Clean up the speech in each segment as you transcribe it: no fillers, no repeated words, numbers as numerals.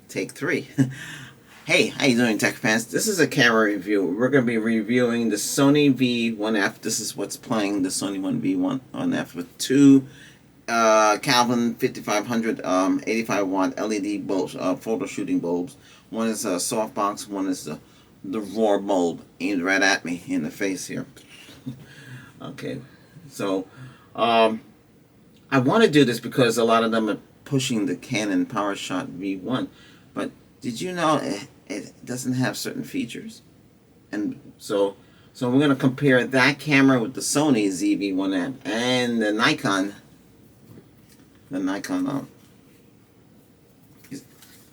Take three. Hey, how you doing, tech fans? This is a camera review. We're going to be reviewing the Sony V1F. This is what's playing, the Sony 1V1F with two Calvin 5500 85 watt LED bulbs, photo shooting bulbs. One is a softbox, one is the raw bulb aimed right at me in the face here. Okay, so I want to do this because a lot of them are pushing the Canon PowerShot V1, but did you know it doesn't have certain features? And so we're going to compare that camera with the Sony ZV-1F and the Nikon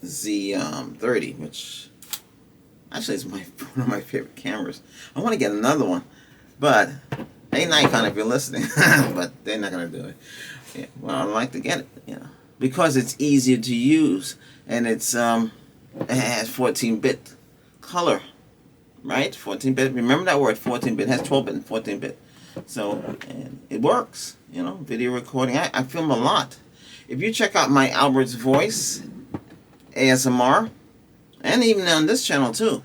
Z30, which actually is one of my favorite cameras. I want to get another one, but hey, Nikon, if you're listening, but they're not going to do it. Yeah, well, I'd like to get it, because it's easier to use, and it has 14-bit color, right? 14-bit. Remember that word, 14-bit. It has 12-bit and 14-bit. So, and it works, video recording. I film a lot. If you check out my Albert's Voice ASMR, and even on this channel too,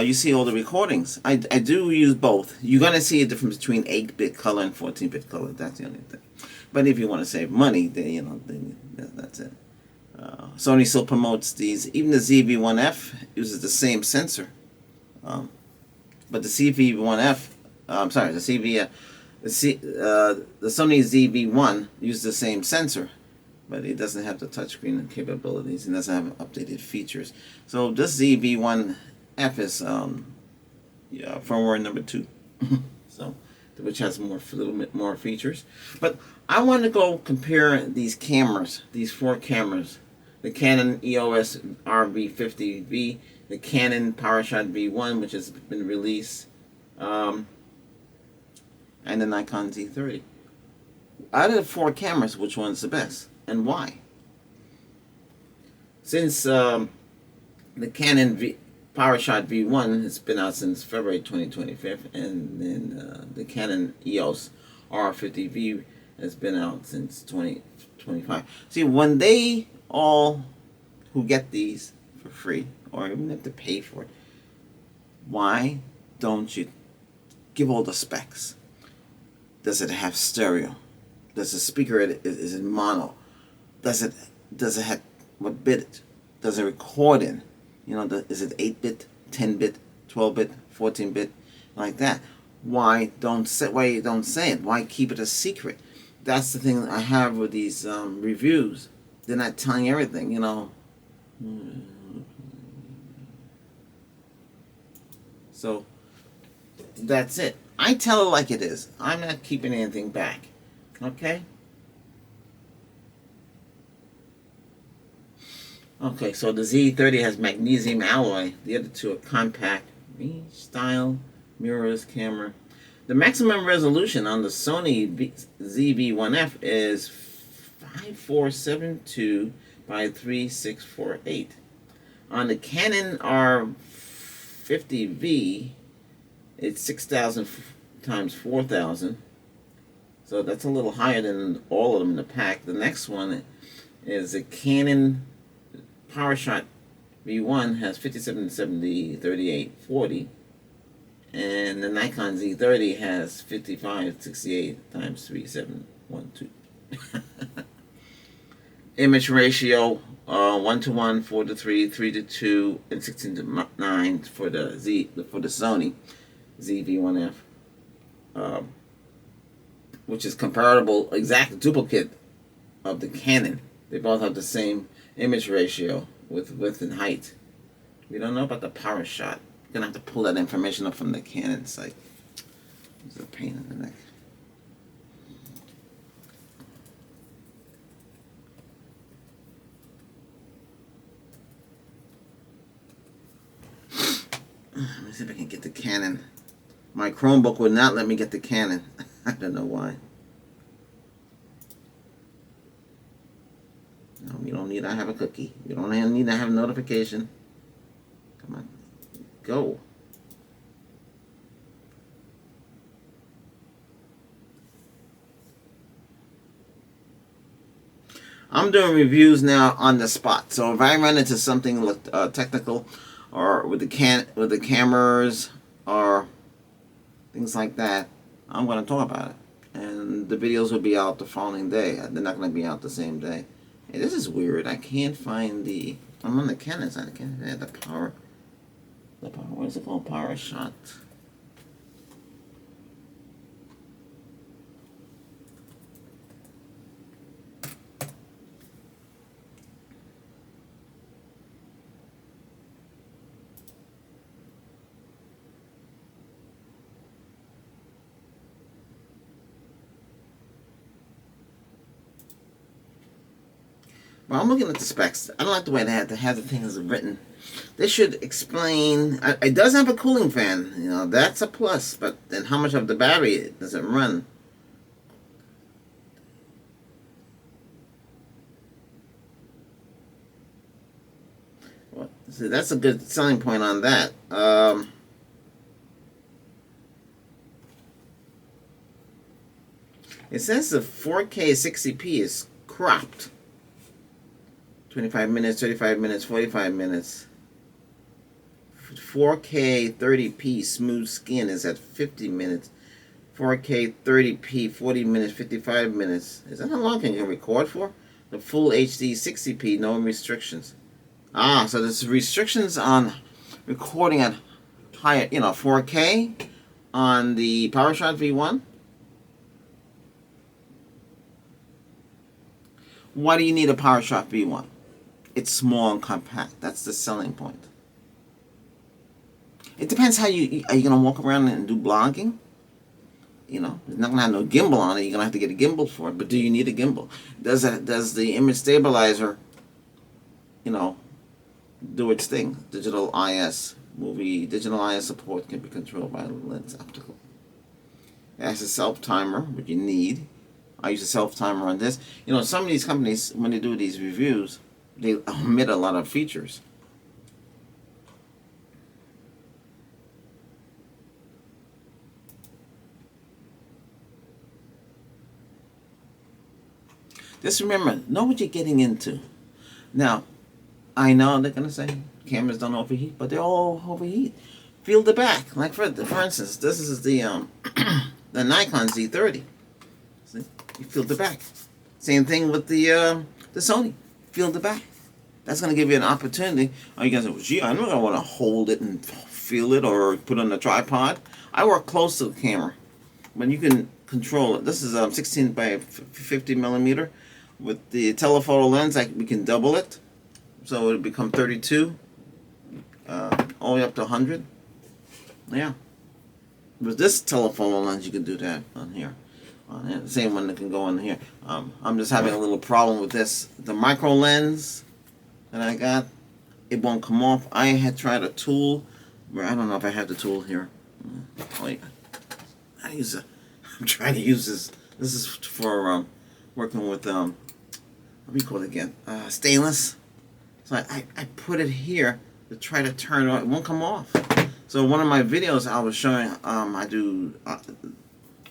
you see all the recordings. I do use both. You're going to see a difference between 8-bit color and 14-bit color. That's the only thing. But if you want to save money, then, then that's it. Sony still promotes these. Even the ZV-1F uses the same sensor. But the ZV-1F, I'm sorry, the Sony ZV-1 uses the same sensor, but it doesn't have the touchscreen capabilities and doesn't have updated features. So this ZV-1F is firmware number 2, so which has a little bit more features. But I want to go compare these cameras, these 4 cameras, the Canon EOS RV50V, the Canon PowerShot V1, which has been released, and the Nikon Z30. Out of the 4 cameras, which one's the best, and why? Since the Canon PowerShot V1 has been out since February 2025, and then the Canon EOS R50V has been out since 2025. See, when they all who get these for free, or even have to pay for it, why don't you give all the specs? Does it have stereo? Does the speaker is it mono? Does it have what bit? Does it record in? Is it 8-bit, 10-bit, 12-bit, 14-bit, like that? Why you don't say it? Why keep it a secret? That's the thing I have with these reviews. They're not telling everything, So that's it. I tell it like it is. I'm not keeping anything back. Okay? Okay, so the Z30 has magnesium alloy. The other two are compact, style, mirrorless camera. The maximum resolution on the Sony ZV-1F is 5472 by 3648. On the Canon R50V, it's 6000 times 4000. So that's a little higher than all of them in the pack. The next one is a Canon PowerShot V1 has 5770 3840, and the Nikon Z30 has 5568 times 3712. Image ratio 1:1, 4:3, 3:2, and 16:9 for the Sony ZV-1F, which is comparable, exact duplicate of the Canon. They both have the same image ratio with width and height. We don't know about the PowerShot. You're gonna have to pull that information up from the Canon site. It's a pain in the neck. Let me see if I can get the Canon. My Chromebook would not let me get the Canon. I don't know why. No, you don't need to have a cookie. You don't need to have a notification. Come on. Go. I'm doing reviews now on the spot. So if I run into something technical, or with the cameras or things like that, I'm going to talk about it. And the videos will be out the following day. They're not going to be out the same day. Hey, this is weird. I can't find the. I'm on the Canon side. I can't find the power. The power. What is it called? PowerShot. Well, I'm looking at the specs. I don't like the way they have the things written. They should explain. It does have a cooling fan. You know, that's a plus. But then how much of the battery does it run? Well, see, that's a good selling point on that. It says the 4K 60p is cropped. 25 minutes, 35 minutes, 45 minutes. 4K 30p smooth skin is at 50 minutes. 4K 30p 40 minutes, 55 minutes. Is that how long can you record for? The full HD 60p, no restrictions. Ah, so there's restrictions on recording at higher, 4K on the PowerShot V1. Why do you need a PowerShot V1? It's small and compact. That's the selling point. It depends how are you gonna walk around and do blogging? It's not gonna have no gimbal on it. You're gonna have to get a gimbal for it. But do you need a gimbal? Does the image stabilizer, do its thing? Digital IS support can be controlled by the lens optical. It has a self timer, which you need. I use a self timer on this. Some of these companies, when they do these reviews, they omit a lot of features. Just remember, know what you're getting into. Now, I know they're going to say cameras don't overheat, but they all overheat. Feel the back. Like, for instance, this is the the Nikon Z30. See? You feel the back. Same thing with the Sony. Feel the back. That's going to give you an opportunity. Oh, you guys say, well, gee, I'm not going to want to hold it and feel it or put it on a tripod. I work close to the camera. But you can control it. This is 16 by 50 millimeter. With the telephoto lens, we can double it. So it'll become 32. All the way up to 100. Yeah. With this telephoto lens, you can do that on here. The same one that can go on here. I'm just having a little problem with this. The micro lens that I got, it won't come off. I had tried a tool where I don't know if I have the tool here. Wait, I'm trying to use this. This is for working with what do you call it again? Stainless. So I put it here to try to turn it on. It won't come off. So one of my videos I was showing, I do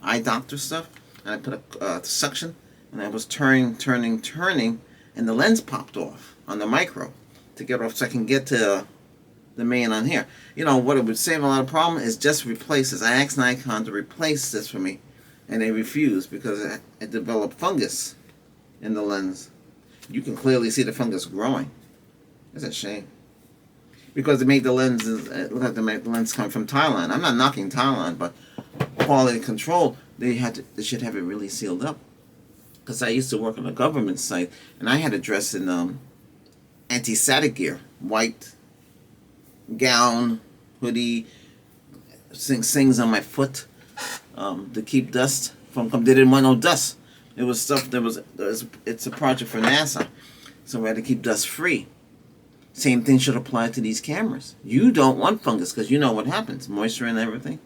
eye doctor stuff, and I put a suction, and I was turning, and the lens popped off on the micro to get off, so I can get to the main on here. What it would save a lot of problem is just replace this. I asked Nikon to replace this for me, and they refused because it developed fungus in the lens. You can clearly see the fungus growing. It's a shame. Because they make the lenses, it look like they make the lens come from Thailand. I'm not knocking Thailand, but quality control, they should have it really sealed up. Because I used to work on a government site, and I had to dress in anti-static gear, white gown, hoodie, things on my foot to keep dust from coming. They didn't want no dust. It was stuff it's a project for NASA, so we had to keep dust free. Same thing should apply to these cameras. You don't want fungus because you know what happens, moisture and everything.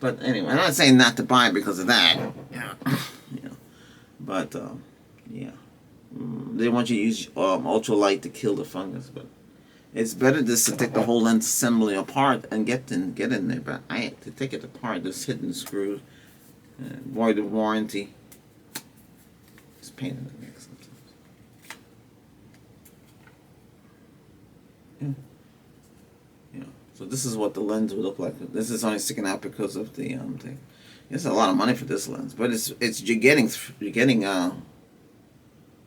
But anyway, I'm not saying not to buy it because of that. Yeah. But yeah, they want you to use ultralight to kill the fungus. But it's better just to take the whole lens assembly apart and get in there. But I had to take it apart, just hidden screws, void of warranty. It's a pain in the neck sometimes. Yeah. Yeah. So this is what the lens would look like. This is only sticking out because of the thing. It's a lot of money for this lens, but it's you're getting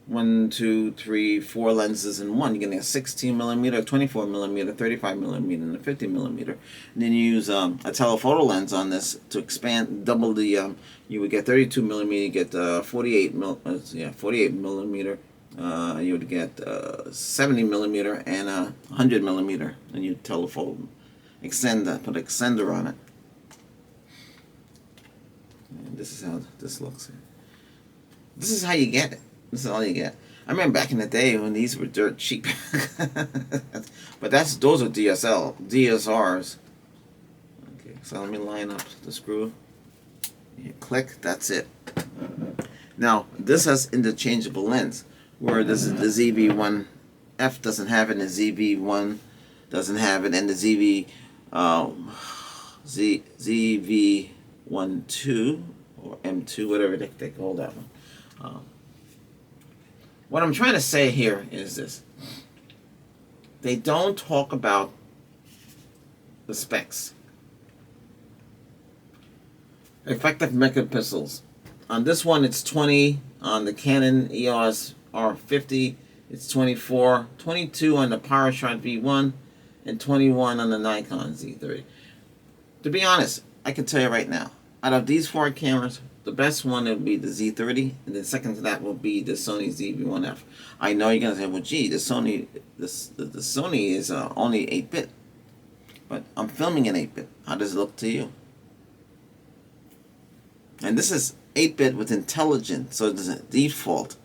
1, 2, 3, 4 lenses in one. You're getting a 16 millimeter, 24 millimeter, 35 millimeter, and a 50 millimeter. And then you use a telephoto lens on this to expand, double the. You would get 32 millimeter. You get 48 millimeter. You would get 70 millimeter and 100 millimeter, and you telephoto extend that, put an extender on it. And this is how this looks. This is how you get it. This is all you get. I remember back in the day when these were dirt cheap. But those are DSRs. Okay, so let me line up the screw. You click, that's it. Now, this has interchangeable lens, where this is the ZV-1F doesn't have it, and the ZV-1 doesn't have it, and the ZV-12 or M2, whatever they call that one. What I'm trying to say here is this. They don't talk about the specs. Effective megapixels. On this one, it's 20. On the Canon EOS R50, it's 24. 22 on the PowerShot V1, and 21 on the Nikon Z30. To be honest, I can tell you right now, out of these 4 cameras, the best one would be the Z30, and then second to that will be the Sony ZV-1F. I know you're gonna say, well, gee, the Sony is only 8-bit, but I'm filming in 8-bit. How does it look to you? And this is 8-bit with intelligent, so there's a default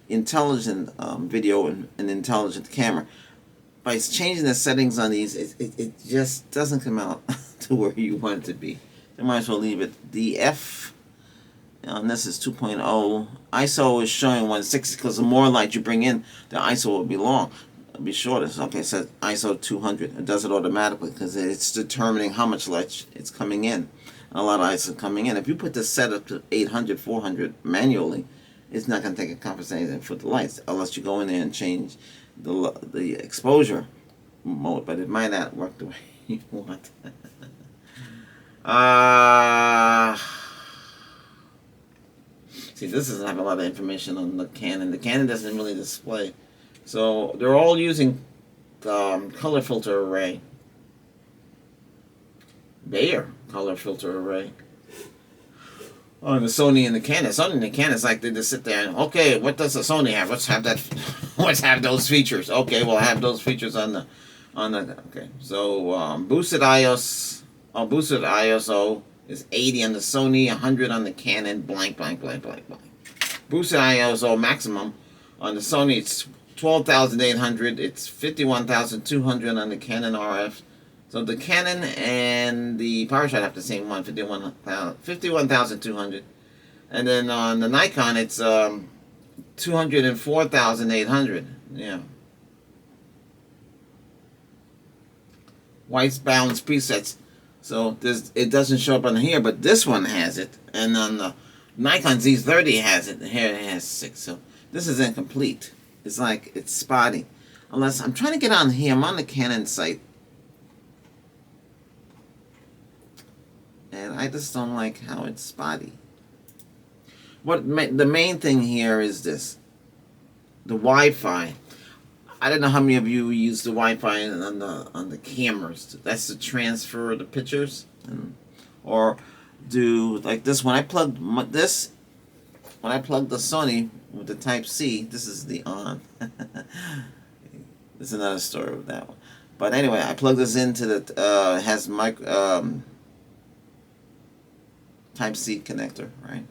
intelligent video and an intelligent camera. By changing the settings on these, it just doesn't come out to where you want it to be. You might as well leave it DF. And this is 2.0. ISO is showing 160 because the more light you bring in, the ISO will be shorter. Okay, it says ISO 200. It does it automatically because it's determining how much light it's coming in. And a lot of ISO coming in. If you put the setup to 800, 400 manually, it's not going to take a compensation for the lights unless you go in there and change the exposure mode. But it might not work the way you want. See, this doesn't have a lot of information on the Canon. The Canon doesn't really display. So they're all using color filter array. Bayer color filter array. On the Sony and the Canon. Sony and the Canon is like they just sit there and, okay, what does the Sony have? Let's have that. Let's have those features. Okay, we'll have those features on the. Okay, so boosted ISO is 80 on the Sony, 100 on the Canon, blank. Boosted ISO maximum on the Sony, it's 12,800. It's 51,200 on the Canon RF. So the Canon and the PowerShot have the same one, 51,200. And then on the Nikon, it's 204,800. Yeah. White balance presets. So it doesn't show up on here, but this one has it, and on the Nikon Z30 has it. Here it has 6. So this is incomplete. It's like it's spotty. Unless I'm trying to get on here, I'm on the Canon site, and I just don't like how it's spotty. The main thing here is this: the Wi-Fi. I don't know how many of you use the Wi-Fi on the cameras. That's to transfer the pictures, or do like this. When I plugged the Sony with the Type C, this is the on. There's another story with that one. But anyway, I plugged this into the has Type C connector, right?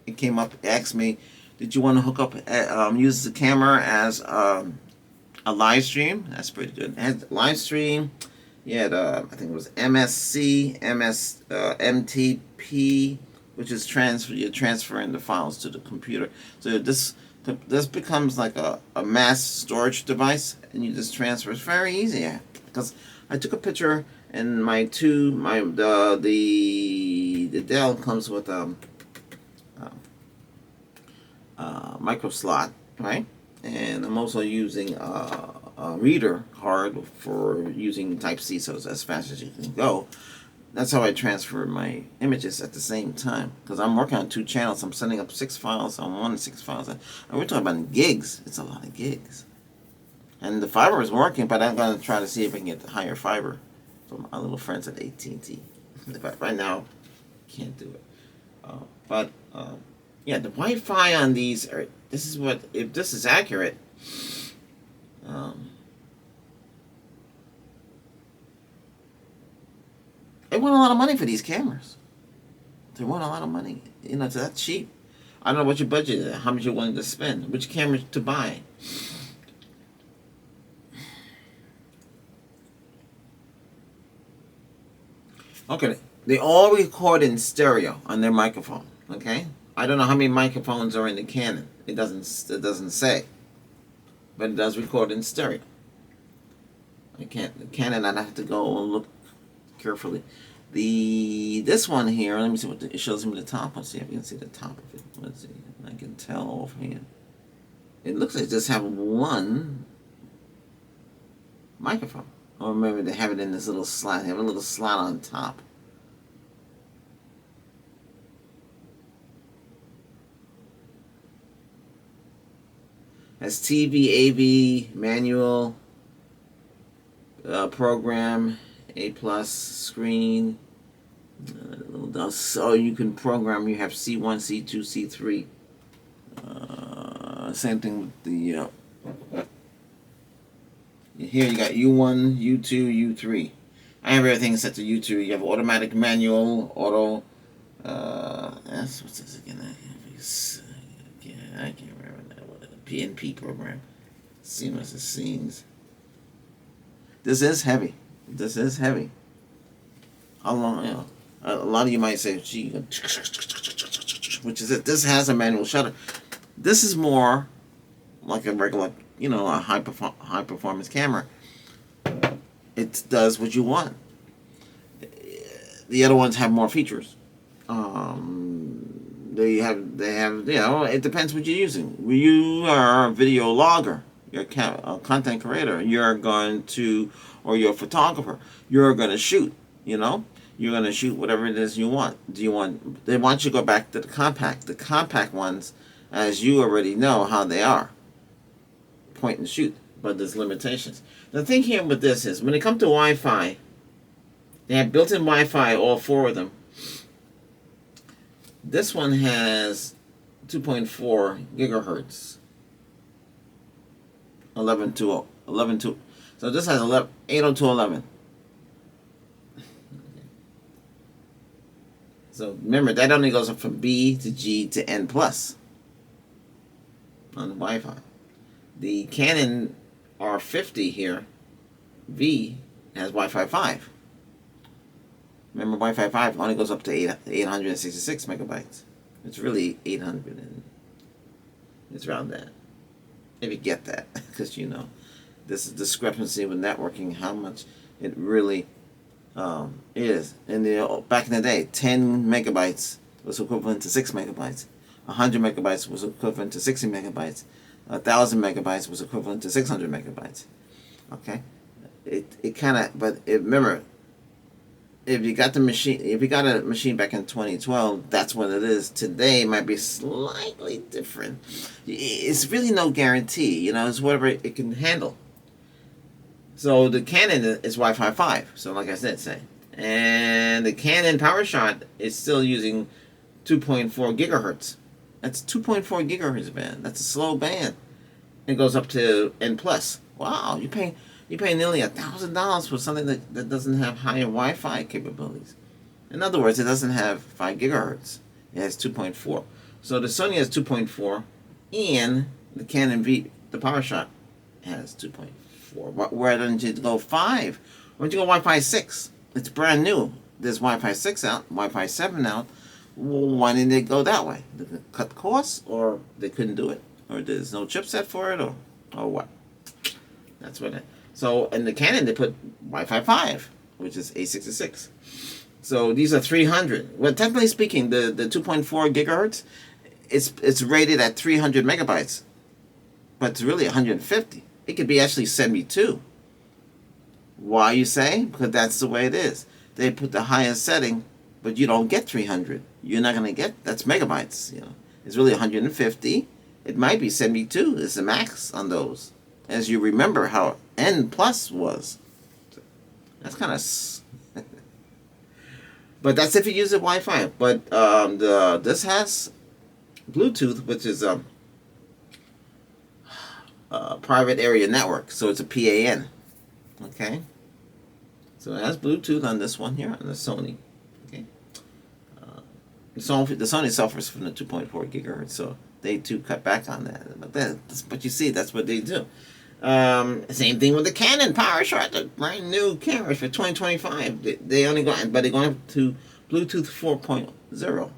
It came up, asked me, did you want to hook up, use the camera as a live stream? That's pretty good. It had live stream. You had, I think it was MSC, MTP, which is you're transferring the files to the computer. So this becomes like a mass storage device, and you just transfer. It's very easy, because I took a picture, and the Dell comes with micro slot, right? And I'm also using reader card for using Type-C, so it's as fast as you can go. That's how I transfer my images at the same time. Because I'm working on 2 channels. I'm sending up 6 files on one, 6 files. And we're talking about gigs. It's a lot of gigs. And the fiber is working, but I'm going to try to see if I can get the higher fiber from our little friends at AT&T. But right now, can't do it. Yeah, the Wi-Fi on these are. This is what, if this is accurate. They want a lot of money for these cameras. They want a lot of money. You know, so that's cheap. I don't know what your budget is, how much you're willing to spend, which camera to buy. Okay, they all record in stereo on their microphone. Okay, I don't know how many microphones are in the Canon. It doesn't say, but it does record in stereo. The Canon, I'd have to go and look carefully. This one here, let me see what it shows me the top. Let's see if you can see the top of it. Let's see, I can tell offhand. It looks like it just have one microphone. Or maybe they have it in this little slot. They have a little slot on top. Has TV, AV, manual, program, A+ screen. So you can program. You have C1, C2, C3. Same thing with the. Here you got U1, U2, U3. I have everything set to U2. You have automatic, manual, auto. What's this again? I can't remember that. What the PNP program. Seamless scenes. This is heavy. This is heavy. How long? You know, a lot of you might say, "Gee," which is it? This has a manual shutter. This is more like a regular, a high performance camera. It does what you want. The other ones have more features. They have. It depends what you're using. You are a video logger. You're a content creator. You're going to, or you're a photographer. You're going to shoot. You're going to shoot whatever it is you want. They want you to go back to the compact. The compact ones, as you already know how they are. Point and shoot, but there's limitations. The thing here with this is, when it comes to Wi-Fi, they have built-in Wi-Fi, all 4 of them. This one has 2.4 gigahertz. 11 to. So this has 802.11. So remember, that only goes up from B to G to N plus on the Wi-Fi. The Canon R50 here, V, has Wi-Fi 5. Remember, Wi-Fi 5 only goes up to 866 megabytes. It's really 800, and it's around that. If you get that, because this is discrepancy with networking, how much it really is. And back in the day, 10 megabytes was equivalent to 6 megabytes. 100 megabytes was equivalent to 60 megabytes. 1,000 megabytes was equivalent to 600 megabytes. Okay, it kind of, but remember, if you got a machine back in 2012, that's what it is. Today it might be slightly different. It's really no guarantee. It's whatever it can handle. So the Canon is Wi-Fi 5. So like I said, and the Canon PowerShot is still using 2.4 gigahertz. That's 2.4 gigahertz band. That's a slow band. It goes up to N plus. Wow, you pay nearly $1,000 for something that doesn't have higher Wi-Fi capabilities. In other words, it doesn't have 5 gigahertz. It has 2.4. So the Sony has 2.4, and the Canon V, the PowerShot, has 2.4. Why don't you go 5? Why don't you go Wi-Fi 6? It's brand new. There's Wi-Fi 6 out, Wi-Fi 7 out. Why didn't they go that way? Did they cut costs, or they couldn't do it, or there's no chipset for it, or what? That's what it. So in the Canon they put Wi-Fi 5, which is 866. So these are 300. Well, technically speaking, the 2.4 gigahertz, it's rated at 300 megabytes, but it's really 150. It could be actually 72. Why, you say? Because that's the way it is. They put the highest setting, but you don't get 300. You're not going to get, that's megabytes. It's really 150. It might be 72 is the max on those. As you remember how N plus was. That's kind of... But that's if you use the Wi-Fi. But this has Bluetooth, which is a private area network. So it's a PAN. Okay? So it has Bluetooth on this one here, on the Sony. Okay? The Sony suffers from the 2.4 gigahertz, so they too cut back on that. But you see, that's what they do. Same thing with the Canon PowerShot, the brand new cameras for 2025. They only go, but they're going to Bluetooth 4.0,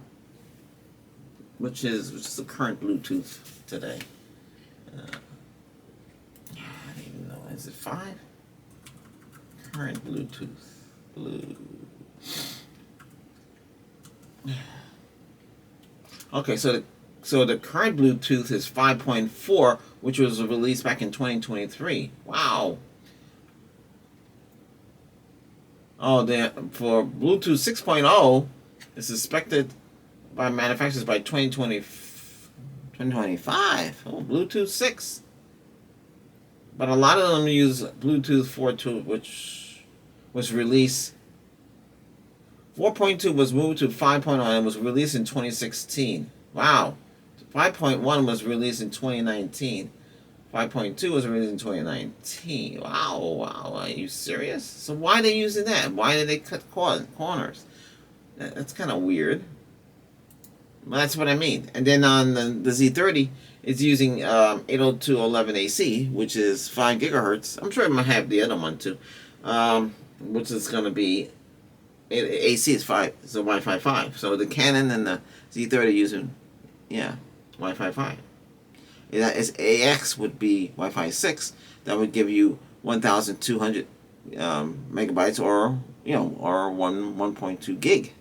which is the current Bluetooth today. I don't even know. Is it 5? Current Bluetooth. Okay, so the current Bluetooth is 5.4, which was released back in 2023. Wow. Oh, for Bluetooth 6.0, it's expected by manufacturers by 2025. Oh, Bluetooth 6. But a lot of them use Bluetooth 4.2, which was released. 4.2 was moved to 5.0 and was released in 2016. Wow. 5.1 was released in 2019. 5.2 was released in 2019. Wow. Are you serious? So why are they using that? Why did they cut corners? That's kind of weird. Well, that's what I mean. And then on the Z30, it's using 802.11ac, which is 5 gigahertz. I'm sure it might have the other one too, which is going to be AC is 5. It's a Wi-Fi 5. So the Canon and the Z30 are using, Wi-Fi 5. Its AX would be Wi-Fi 6. That would give you 1,200 megabytes, or 1.2 gig.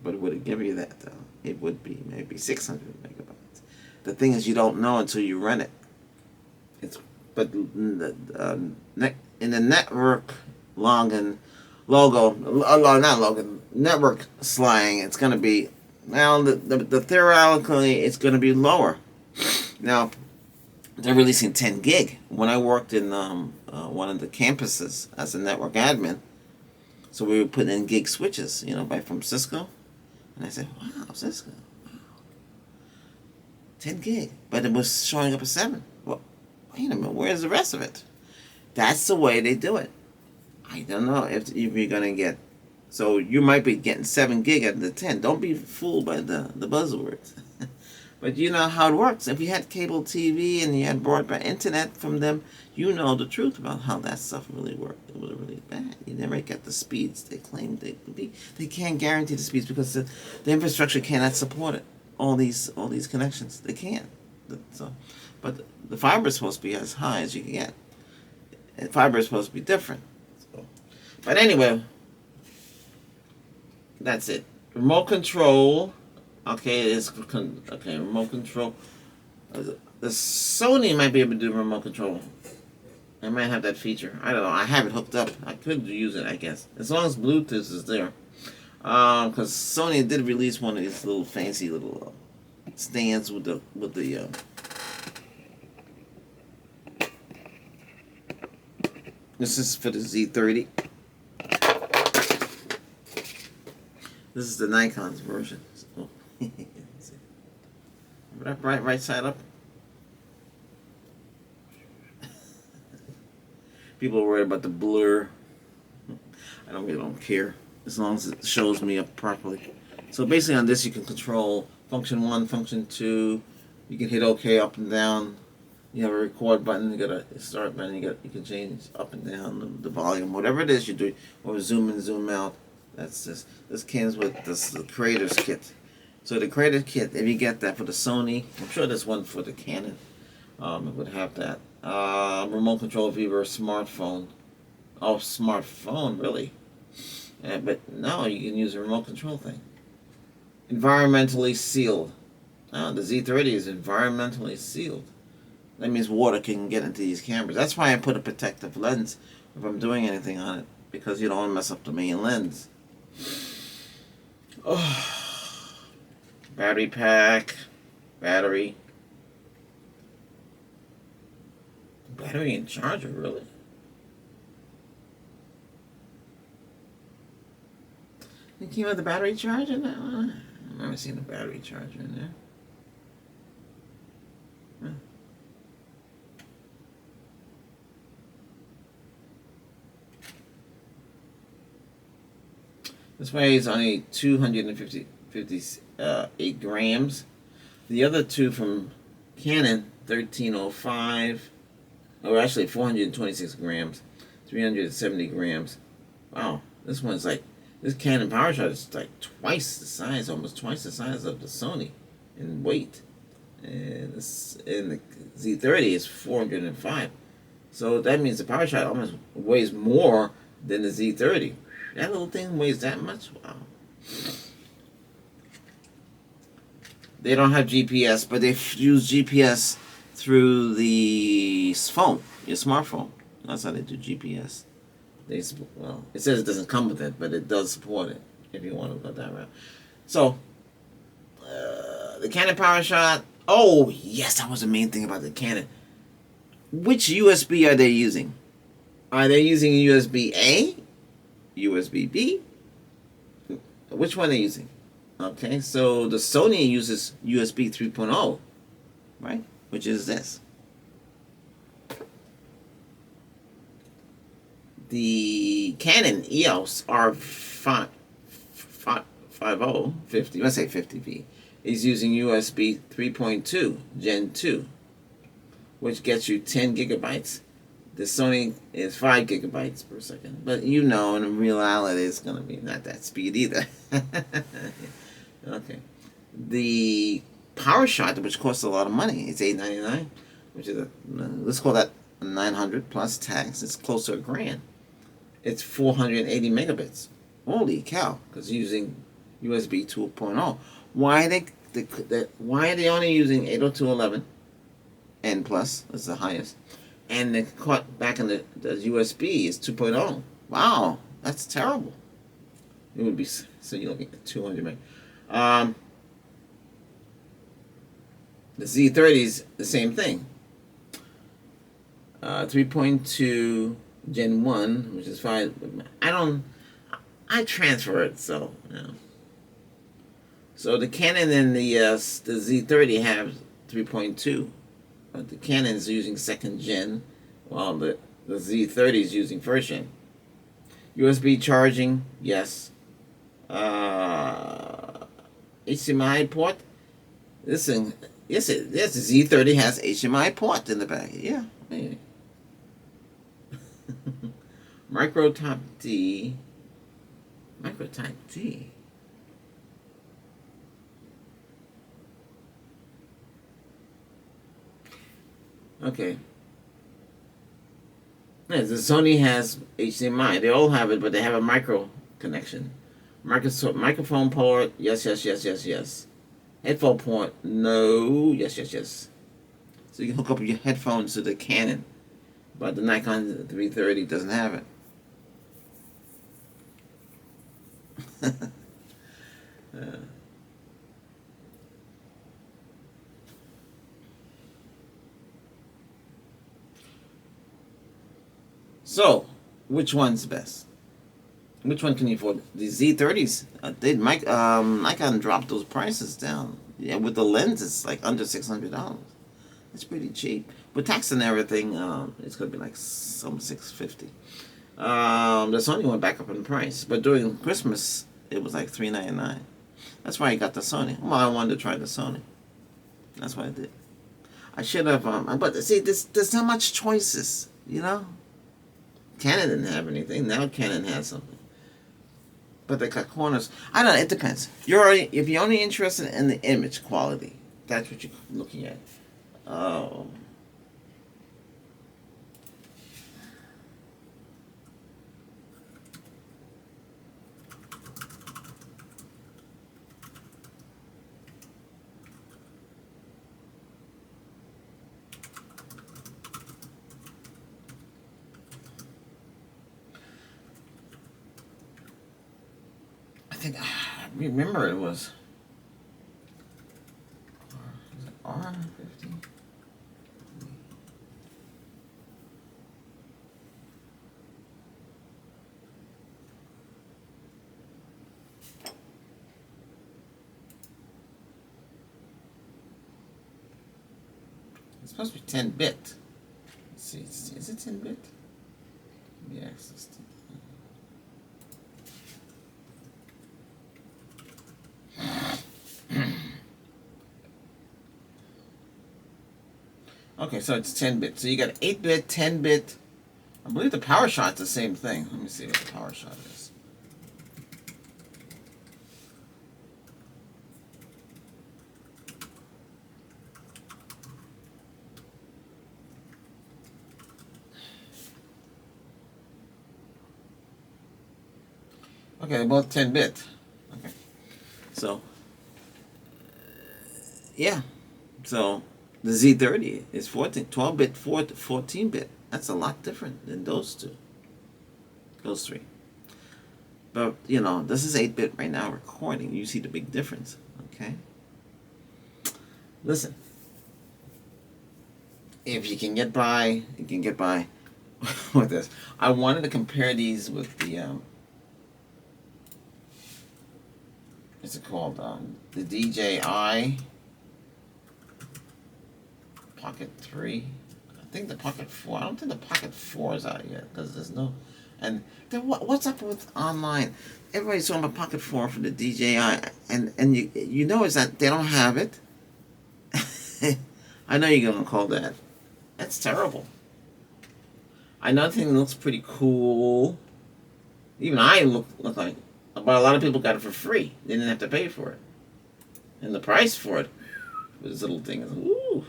But would it give you that though? It would be maybe 600 megabytes. The thing is, you don't know until you run it. In the network network slang, it's going to be, the theoretically, it's going to be lower. Now, they're releasing 10 gig. When I worked in one of the campuses as a network admin, so we were putting in gig switches, from Cisco. And I said, wow, Cisco, wow. 10 gig. But it was showing up as 7. Well, wait a minute, where's the rest of it? That's the way they do it. I don't know if you're going to get... So you might be getting 7 gig out of the 10. Don't be fooled by the buzzwords. But you know how it works. If you had cable TV and you had broadband internet from them, you know the truth about how that stuff really worked. It was really bad. You never get the speeds they claimed they could be. They can't guarantee the speeds because the infrastructure cannot support it. All these connections, they can't. But the fiber is supposed to be as high as you can get. And fiber is supposed to be different. But anyway, that's it. Remote control. Okay, remote control. The Sony might be able to do remote control. I might have that feature. I don't know. I have it hooked up. I could use it, I guess. As long as Bluetooth is there. Because Sony did release one of these little fancy little stands with the This is for the Z30. This is the Nikon's version. So, right side up. People are worried about the blur. I really don't care as long as it shows me up properly. So basically on this you can control function 1, function 2. You can hit OK up and down. You have a record button, you got a start button, you can change up and down the volume, whatever it is you do, or zoom in, zoom out. That's this comes with the Creators Kit. So the Creators Kit, if you get that for the Sony, I'm sure there's one for the Canon. It would have that. Remote control if you were a smartphone. Oh, smartphone, really? But no, you can use a remote control thing. Environmentally sealed. The Z30 is environmentally sealed. That means water can get into these cameras. That's why I put a protective lens if I'm doing anything on it, because you don't want to mess up the main lens. Oh, battery pack, battery and charger, really? It came with the battery charger now? I've never seen a battery charger in there. Huh. This weighs only 258 grams. The other two from Canon, 1305, or actually 426 grams, 370 grams. Wow, this one's like, this Canon PowerShot is like twice the size, almost twice the size of the Sony in weight. And the Z30 is 405. So that means the PowerShot almost weighs more than the Z30. That little thing weighs that much? Wow. They don't have GPS, but they use GPS through the phone, your smartphone. That's how they do GPS. Well, it says it doesn't come with it, but it does support it if you want to go that route. So, the Canon PowerShot. Oh, yes, that was the main thing about the Canon. Which USB are they using? Are they using USB A? USB B? Which one are they using? Okay, so the Sony uses USB 3.0, right? Which is this. The Canon EOS R550, let's say 50V, is using USB 3.2 Gen 2, which gets you 10 gigabytes. The Sony is 5 gigabytes per second. But you know, in reality, it's going to be not that speed either. Okay. The PowerShot, which costs a lot of money, it's $899, which is let's call that 900 plus tax. It's close to $1,000. It's 480 megabits. Holy cow! Because using USB 2.0. Why are they only using 802.11 N plus? That's the highest. And the cut back in the USB is 2.0. Wow, that's terrible. It would be, so you're looking at 200 meg. The Z30 is the same thing. 3.2 Gen 1, which is 5. I transfer it, so, you know. So the Canon and the Z30 have 3.2. But the Canon is using second gen, while the Z30 is using first gen. USB charging, yes. HDMI port. Listen, yes, the Z30 has HDMI port in the back. Yeah, maybe. Micro Type D. Micro Type D. Okay. Yeah, the Sony has HDMI. They all have it, but they have a micro connection. Microphone port, yes. Headphone port, no, yes. So you can hook up your headphones to the Canon, but the Nikon 330 doesn't have it. So, which one's best? Which one can you afford? The Z30s. Nikon dropped those prices down. Yeah, with the lens, it's like under $600. It's pretty cheap. With tax and everything, it's gonna be like some $650. The Sony went back up in price, but during Christmas, it was like $399. That's why I got the Sony. Well, I wanted to try the Sony. That's what I did. I should have. But see, there's not much choices. You know. Canon didn't have anything. Now Canon has something. But they cut corners. I don't know. It depends. If you're only interested in the image quality, that's what you're looking at. Oh. think I remember it was R50. It's supposed to be 10-bit. Let's see, is it 10-bit? Yeah, access to. Okay, so it's 10-bit. So you got 8-bit, 10-bit. I believe the PowerShot's the same thing. Let me see what the PowerShot is. Okay, they're both 10-bit. Okay. So, yeah. So, the Z30 is 12-bit, 14-bit. That's a lot different than those two. Those three. But, you know, this is 8-bit right now recording. You see the big difference. Okay? Listen. If you can get by, you can get by with this. I wanted to compare these with the, what's it called? The DJI Pocket 3. I think the Pocket 4. I don't think the Pocket 4 is out yet because there's no. And then what's up with online? Everybody's talking about Pocket 4 for the DJI, and you know is that they don't have it. I know you're gonna call that. That's terrible. Another thing that looks pretty cool. Even I look like, but a lot of people got it for free. They didn't have to pay for it, and the price for it, this little thing is woo.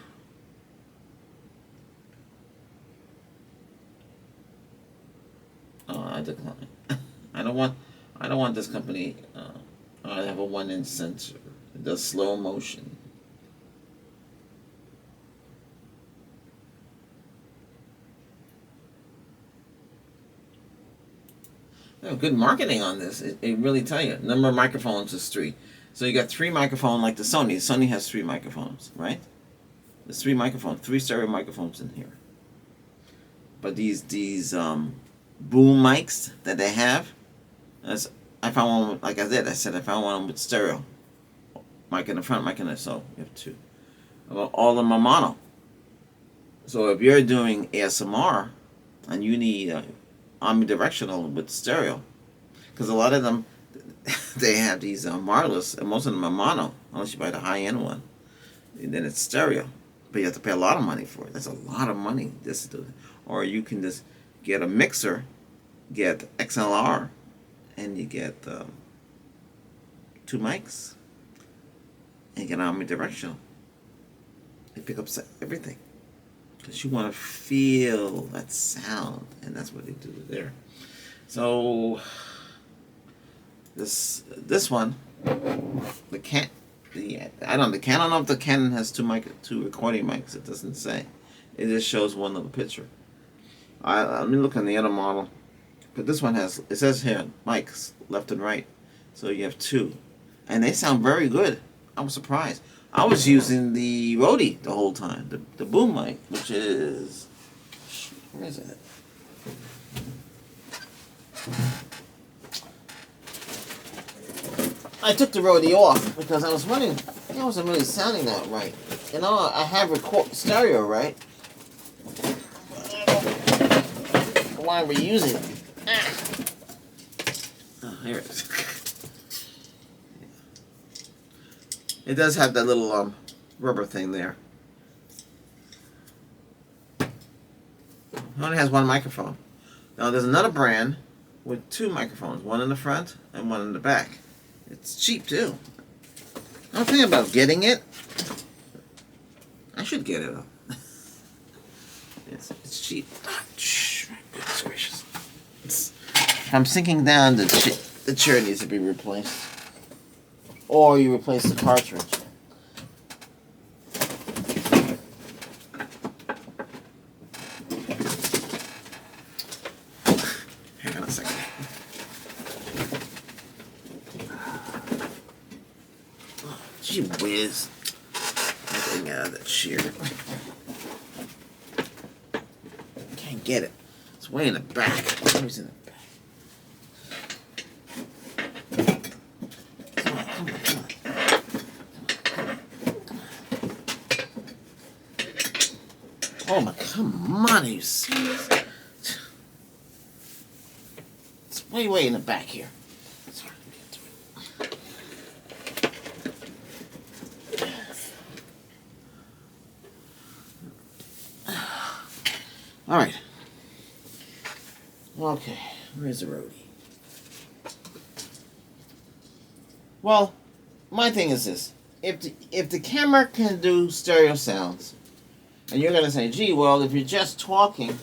Oh, I decline. I don't want this company. I have a 1-inch sensor. It does slow motion. They have good marketing on this. It really tell you. Number of microphones is 3. So you got 3 microphones like the Sony. Sony has 3 microphones, right? There's 3 microphones, 3 stereo microphones in here. But these boom mics that they have, I found one, like I said, I found one with stereo. Mic in the front, mic in the, so you have 2. Well, all of them are mono. So if you're doing ASMR and you need omnidirectional with stereo, because a lot of them, they have these wireless, and most of them are mono, unless you buy the high-end one. And then it's stereo. But you have to pay a lot of money for it. That's a lot of money just to do it. Or you can just get a mixer, get XLR, and you get 2 mics, and you get omnidirectional. They pick up everything. Because you want to feel that sound, and that's what they do there. So this one, the Canon. I don't know if the Canon has 2 recording mics. It doesn't say. It just shows one little picture. Let me look on the other model. But this one has, it says here, mics left and right. So you have 2, and they sound very good. I was surprised. I was using the Rode the whole time, the boom mic, which is, where is it? I took the Rode off because I was running, it wasn't really sounding that right. You know, I have stereo, right? Why we're using it. Oh, here it is. It does have that little rubber thing there. It only has 1 microphone. Now there's another brand with 2 microphones, one in the front and one in the back. It's cheap too. I'm thinking about getting it. I should get it. It's cheap. Goodness gracious. I'm sinking down. The chair needs to be replaced. Or you replace the cartridge. Hang on a second. Gee whiz. I gotta get out of that chair. Can't get it. It's way in the back. Where's in the back? Come on, come on, come on. Oh my, come on, are you serious? It's way in the back here. It's hard to get to it. All right. Okay, where's the roadie? Well, my thing is this: if the camera can do stereo sounds, and you're gonna say, "Gee, well, if you're just talking."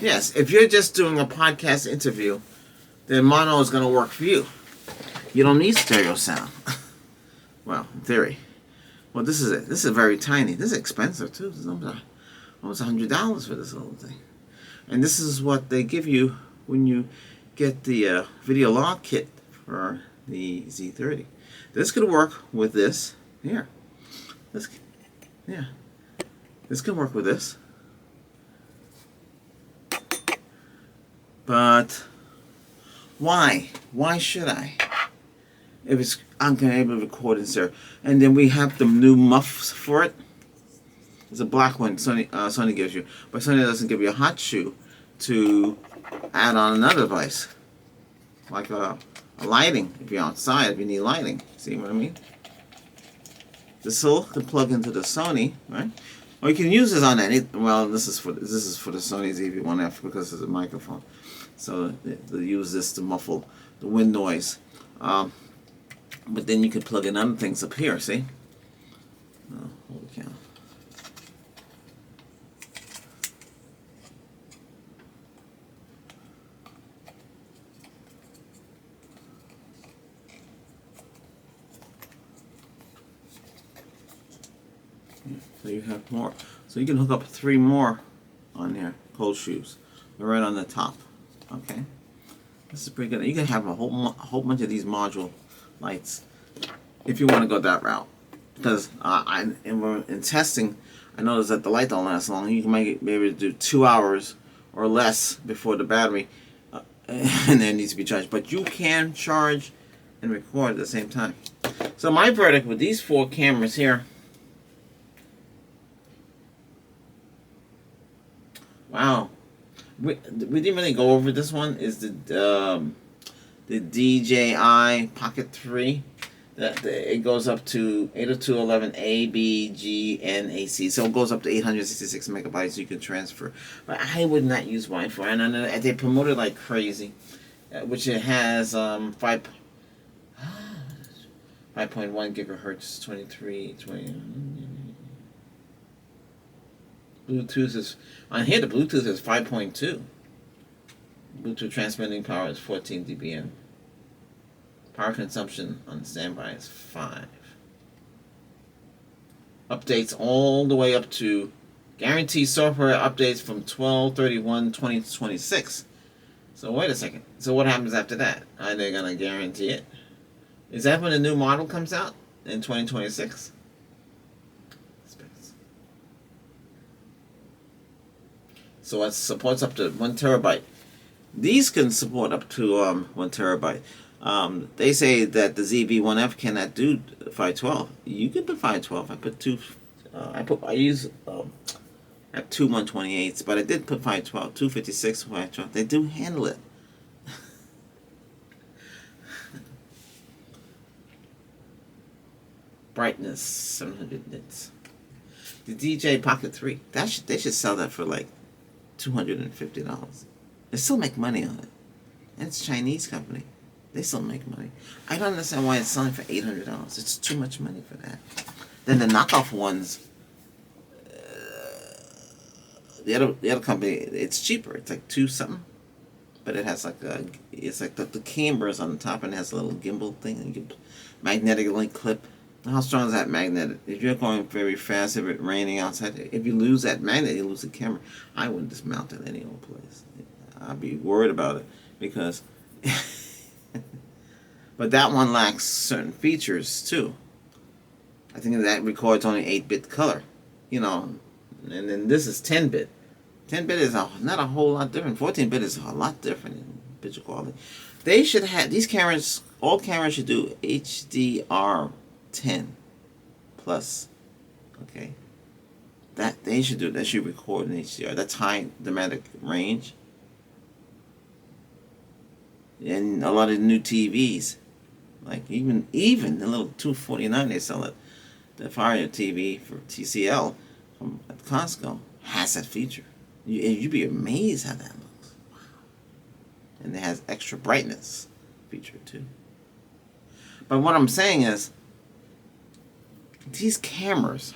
Yes, if you're just doing a podcast interview, then mono is going to work for you. You don't need stereo sound. Well, in theory. Well, this is it. This is very tiny. This is expensive, too. This is almost $100 for this little thing. And this is what they give you when you get the video log kit for the Z30. This could work with this here. This could work with this. But why? Why should I? If I'm going to be able to record in stereo. And then we have the new muffs for it. It's a black one Sony gives you. But Sony doesn't give you a hot shoe to add on another device. Like a lighting, if you're outside, if you need lighting. See what I mean? This still can plug into the Sony, right? Or you can use this on any. Well, this is for the Sony ZV-1F because it's a microphone. So they use this to muffle the wind noise. But then you can plug in other things up here. See? Oh, holy cow. So you have more. So you can hook up 3 more on there, cold shoes. They're right on the top. Okay, this is pretty good. You can have a whole bunch of these module lights if you want to go that route. Because in testing, I noticed that the light don't last long. You can be able to do 2 hours or less before the battery and then needs to be charged. But you can charge and record at the same time. So my verdict with these 4 cameras here. Wow, we didn't really go over this one. Is the DJI Pocket 3? It goes up to 802.11a, b, g, and AC. So it goes up to 866 megabytes you can transfer. But I would not use Wi-Fi, and I know they promote it like crazy, which it has 5.1 gigahertz, 20. Bluetooth is on here. The Bluetooth is 5.2. Bluetooth transmitting power is 14 dBm. Power consumption on standby is 5. Updates all the way up to guaranteed software updates from 12/31/2026. So wait a second. So what happens after that? Are they gonna guarantee it? Is that when the new model comes out in 2026? So it supports up to 1 terabyte. These can support up to 1 terabyte. They say that the ZV-1F cannot do 512. You can put 512. I put 2. I have 2 128s, but I did put 512, 256, 512. They do handle it. Brightness 700 nits. The DJI Pocket 3. They should sell that for like $250. They still make money on it. And it's a Chinese company. They still make money. I don't understand why it's selling for $800. It's too much money for that. Then the knockoff ones, the other company, it's cheaper. It's like 2 something, but it has like it's like the camber is on the top and it has a little gimbal thing and you can magnetically clip. How strong is that magnet? If you're going very fast, if it's raining outside, if you lose that magnet, you lose the camera. I wouldn't just mount it any old place. I'd be worried about it because But that one lacks certain features too. I think that records only 8-bit color, you know, and then this is 10-bit. 10-bit is not a whole lot different. 14-bit is a lot different in picture quality. They should have these cameras. All cameras should do HDR10 plus. Okay, that they should do. That should record in HDR. That's high dynamic range. And a lot of new TVs, like even the little 249 they sell it, the Fire TV for TCL from at Costco has that feature. You'd be amazed how that looks. Wow. And it has extra brightness feature too. But what I'm saying is, these cameras,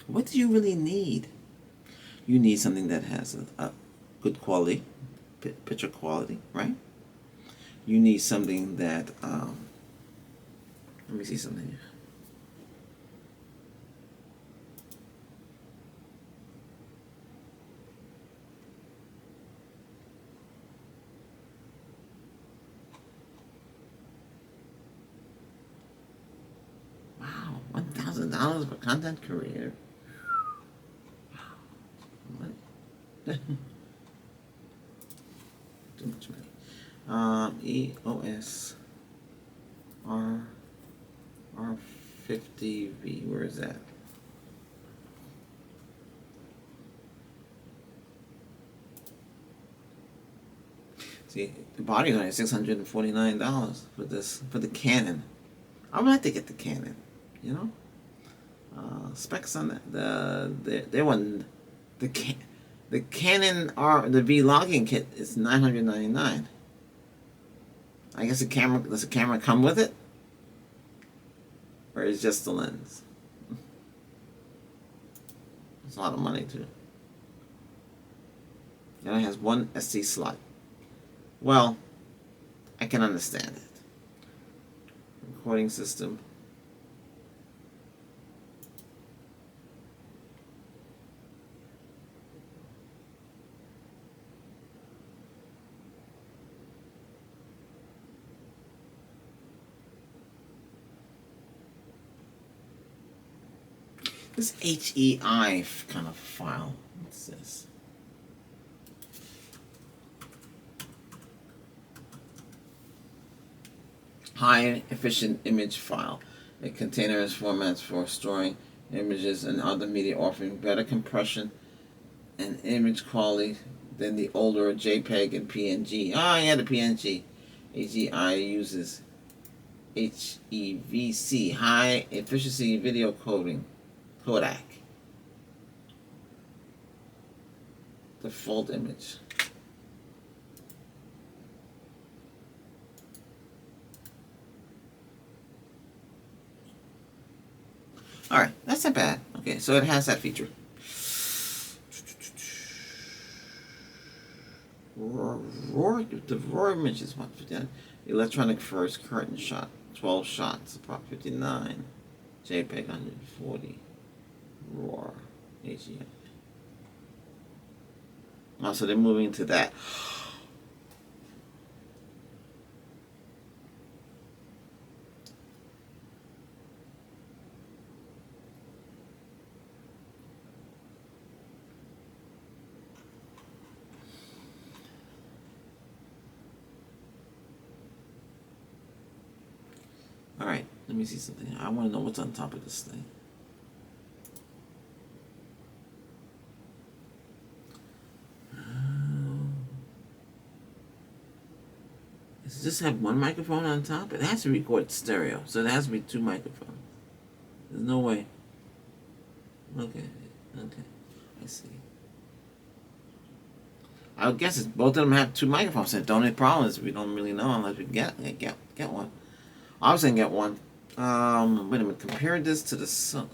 what do you really need? You need something that has a good quality, picture quality, right? You need something that, let me see something. Wow, $1,000 for content creator. Wow, money. Too much money. EOS R50V. Where is that? See, the body is only $649 for this, for the Canon. I would like to get the Canon, you know. Specs on they want the Canon the vlogging kit is $999. I guess does the camera come with it, or is it just the lens? It's a lot of money too. And it has one SD slot. Well, I can understand it. Recording system. This HEI kind of file. What's this? High efficient image file. A container is formats for storing images and other media, offering better compression and image quality than the older JPEG and PNG. Oh yeah, the PNG. HEI uses HEVC, high efficiency video coding. Kodak. Default image. Alright, that's not bad. Okay, so it has that feature. The RAW image is what? Electronic first curtain shot. 12 shots, about 59. JPEG 140. RAW. HEI. Oh, so they're moving to that. Alright, let me see something. I want to know what's on top of this thing. Does this have one microphone on top? It has to record stereo, so it has to be two microphones. There's no way. Okay, I see. I would guess both of them have two microphones. The only problem is we don't really know unless we get one. I was gonna get one. Wait a minute. Compare this to the C1,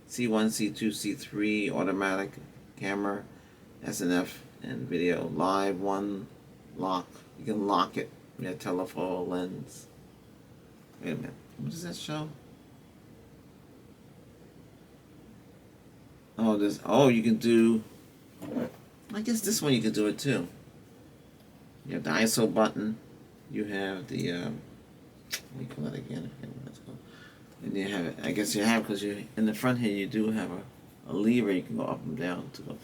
C2, C3 automatic camera, SNF and video live one lock. You can lock it. Yeah, telephoto lens. Wait a minute. What does that show? Oh, you can do. I guess this one you can do it too. You have the ISO button. You have the what do you call that again? I forget what it's called. And you have it. I guess you have because you in the front here you do have a lever you can go up and down to go.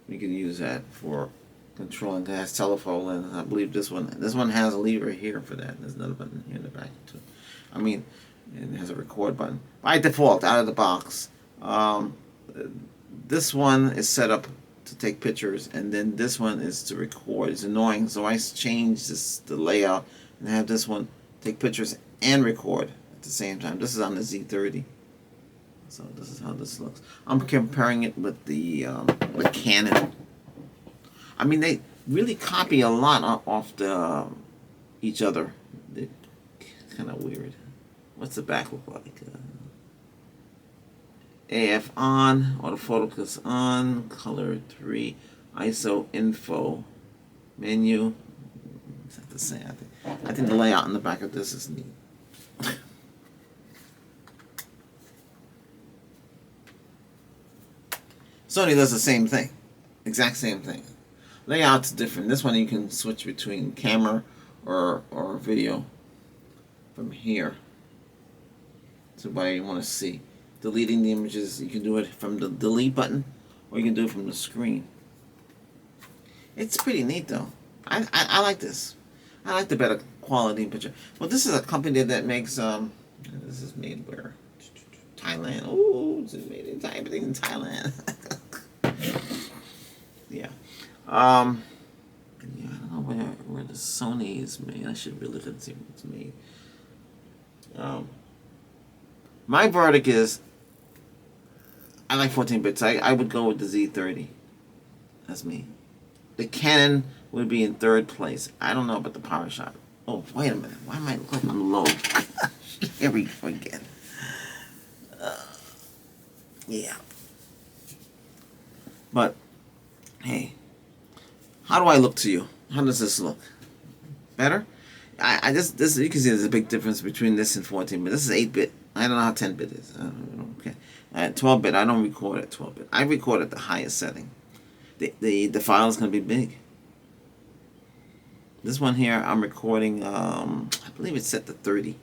You can use that for controlling gas telephone, and I believe this one has a lever here for that. There's another button here in the back too. I mean, it has a record button by default out of the box. This one is set up to take pictures, and then this one is to record. It's annoying, so I changed the layout and have this one take pictures and record at the same time. This is on the Z30. So this is how this looks. I'm comparing it with the Canon. I mean, they really copy a lot off the each other. They're kind of weird. What's the back look like? AF on, autofocus on, color 3, ISO info, menu. Is that the same? I think the layout in the back of this is neat. Sony does the same thing, exact same thing. Layout's different. This one you can switch between camera or video from here to what you want to see. Deleting the images, you can do it from the delete button, or you can do it from the screen. It's pretty neat though. I like this. I like the better quality picture. Well, this is a company that makes this is made where? Thailand. Oh, it's made in Thailand. Yeah. I don't know where the Sony is made. I should really look and see where it's made. My verdict is I like 14 bits. I would go with the Z30. That's me. The Canon would be in third place. I don't know about the PowerShot. Oh, wait a minute. Why am I looking on low? Here we go again. Yeah. But, hey, how do I look to you? How does this look? Better? I just this you can see there's a big difference between this and 14-bit. This is 8-bit. I don't know how 10-bit is. Okay. At 12-bit, I don't record at 12-bit. I record at the highest setting. The file is going to be big. This one here, I'm recording, I believe it's set to 30.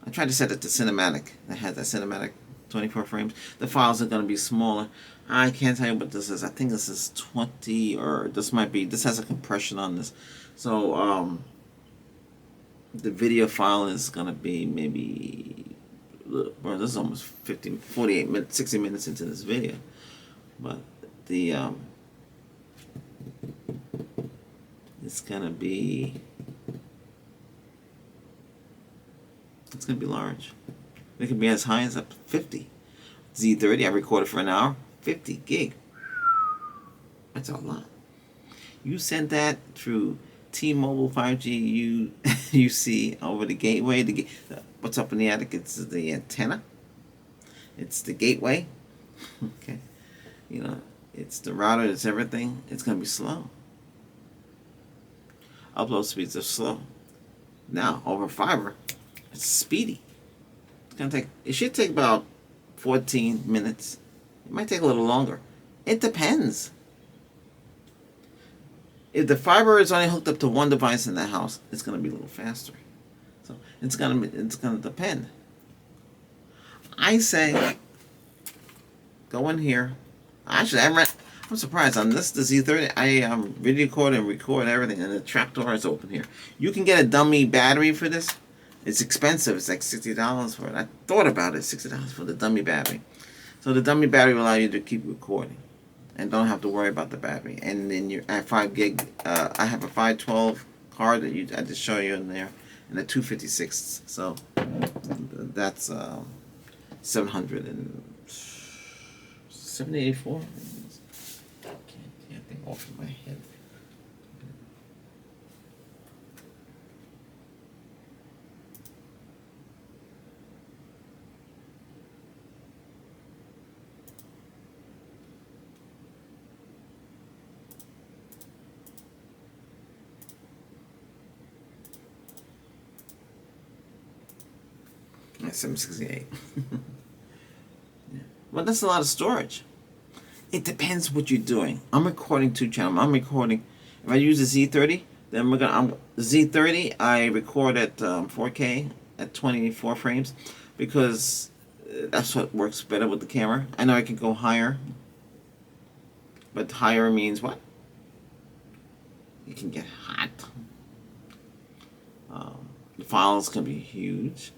I tried to set it to cinematic. That has that cinematic 24 frames. The files are going to be smaller. I can't tell you what this is. I think this is 20, or this might be, this has a compression on this. So, the video file is going to be maybe, well, this is almost 48 minutes, 60 minutes into this video. But the, it's going to be large. It could be as high as up to 50. Z30, I recorded for an hour, 50 gig. That's a lot. You sent that through T-Mobile 5G UC over the gateway. What's up in the attic? It's the antenna. It's the gateway. Okay. You know, it's the router, it's everything. It's going to be slow. Upload speeds are slow. Now, over fiber, it's speedy. It should take about 14 minutes. It might take a little longer. It depends. If the fiber is only hooked up to one device in the house, it's going to be a little faster. So it's going to depend. I say, go in here. Actually, I'm surprised on this, the Z30. I video record and record everything, and the trapdoor is open here. You can get a dummy battery for this. It's expensive. It's like $60 for it. I thought about it, $60 for the dummy battery. So the dummy battery will allow you to keep recording and don't have to worry about the battery. And then you're at 5 gig. I have a 512 card that I just show you in there, and a 256. So that's 784. Can't think off of my head. Yeah, 768. Yeah. Well, that's a lot of storage. It depends what you're doing. I'm recording 2 channels. I'm recording If I use the Z30, then Z30. I record at 4K at 24 frames because that's what works better with the camera. I know I can go higher, but higher means what? You can get hot. The files can be huge.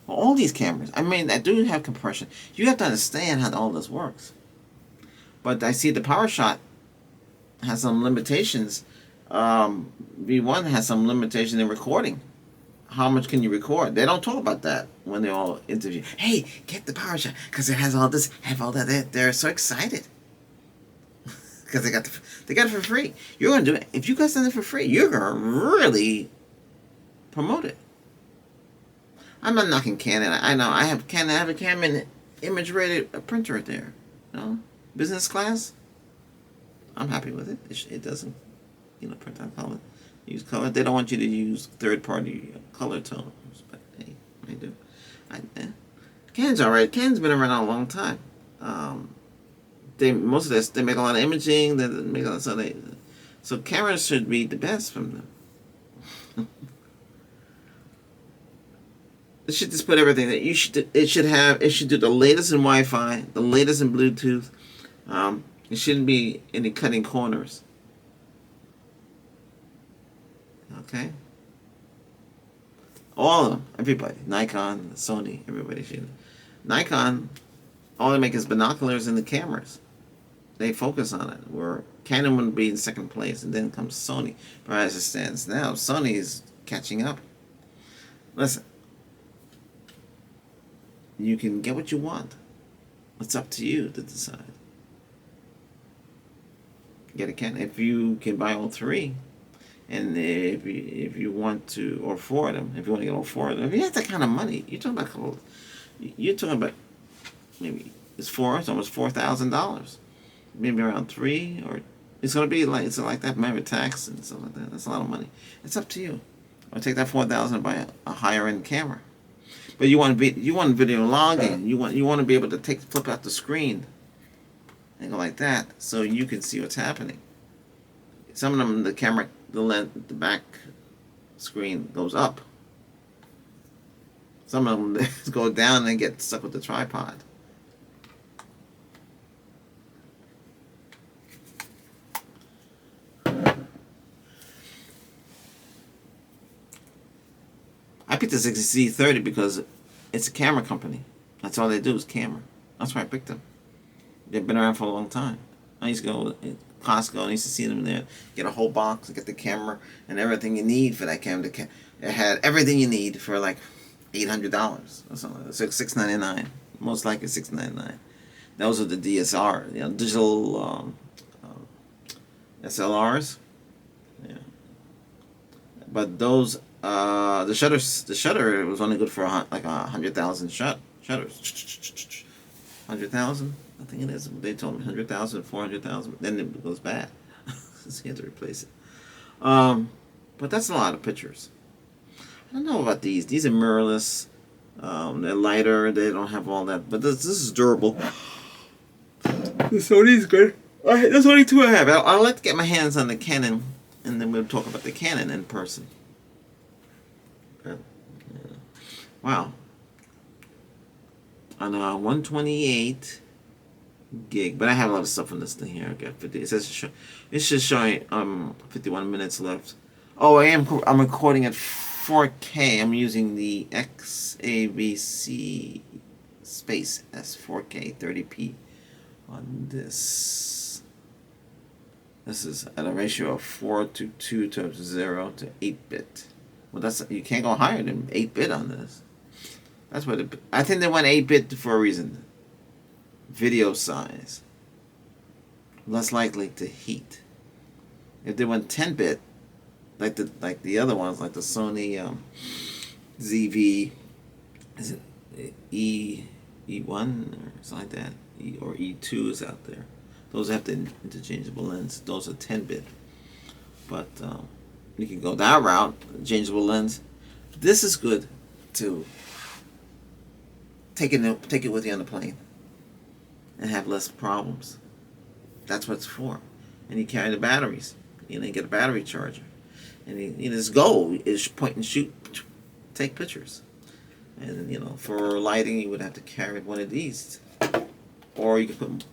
Well, all these cameras, I mean, I do have compression. You have to understand how all this works. But I see the PowerShot has some limitations. V1 has some limitation in recording. How much can you record? They don't talk about that when they all interview. Hey, get the PowerShot because it has all this, have all that. They're so excited because they got it for free. You're gonna do it if you guys done it for free. You're gonna really promote it. I'm not knocking Canon. I know I have Canon. I have a Canon image rated printer right there. You know, business class. I'm happy with it. It doesn't, print out color. Use color. They don't want you to use third-party color tones, but hey, I do. Canon's alright. Canon's been around a long time. Most of this they make a lot of imaging. They make a lot, so cameras should be the best from them. It should just put everything that you should. It should do the latest in Wi-Fi, the latest in Bluetooth. It shouldn't be any cutting corners. Okay. All of them, everybody. Nikon, Sony, everybody should. Nikon, all they make is binoculars and the cameras. They focus on it. Where Canon would be in second place, and then comes Sony. But as it stands now, Sony is catching up. Listen. You can get what you want. It's up to you to decide. Get a Canon if you can buy all three, and if you want to, or four of them, if you want to get all four of them, if you have that kind of money, you're talking about maybe it's almost $4,000, maybe around $3, or it's like that, maybe tax and stuff like that. That's a lot of money. It's up to you. Or take that $4,000 and buy a higher end camera. But you want video logging. You want to be able to flip out the screen and go like that, so you can see what's happening. Some of them, the back screen goes up. Some of them go down and get stuck with the tripod. I picked the Z30 because it's a camera company. That's all they do is camera. That's why I picked them. They've been around for a long time. I used to go to Costco and I used to see them there. Get a whole box, get the camera and everything you need for that camera. It had everything you need for like $800 or something. So $699. Most likely $699. Those are the DSR, digital SLRs. Yeah. But those. The shutter was only good for like 100,000 shutters. 100,000, I think it is. They told me 100,000, 400,000. Then it goes bad, so you have to replace it. But that's a lot of pictures. I don't know about these. These are mirrorless. They're lighter. They don't have all that. But this is durable. The Sony's good. There's only two I have. I'll like to get my hands on the Canon, and then we'll talk about the Canon in person. Wow. On 128 gig, but I have a lot of stuff on this thing here. I got 50. It says it's just showing 51 minutes left. Oh, I'm recording at 4K. I'm using the XAVC Space S4K 30p on this. This is at a ratio of 4:2 to 0 to 8-bit. Well, you can't go higher than 8-bit on this. That's what I think they went 8-bit for a reason. Video size. Less likely to heat. If they went 10-bit, like the other ones, like the Sony ZV, is it E1 or something like that, or E2 is out there. Those have the interchangeable lens. Those are 10-bit. But you can go that route, changeable lens. This is good to take it with you on the plane and have less problems. That's what it's for. And you carry the batteries. You know, you get a battery charger, and his goal is point and shoot, take pictures. And you know, for lighting, you would have to carry one of these, or you could put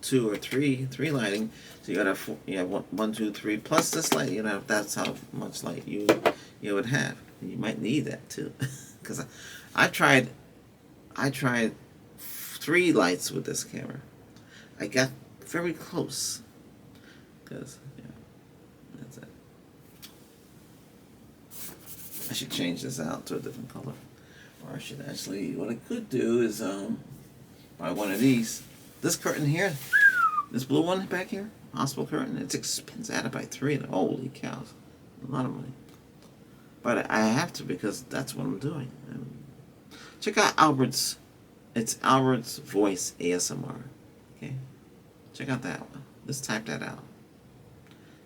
two or three lighting. So you got to have you have one, two, three plus this light. You know, that's how much light you would have. And you might need that too, because I tried 3 lights with this camera. I got very close, because that's it. I should change this out to a different color, or I should actually. What I could do is buy one of these. This curtain here, this blue one back here, hospital curtain. It's expensive. I had to buy 3. Holy cows, a lot of money. But I have to, because that's what I'm doing. Check out Albert's. It's Albert's Voice ASMR. Okay, check out that one. Just type that out,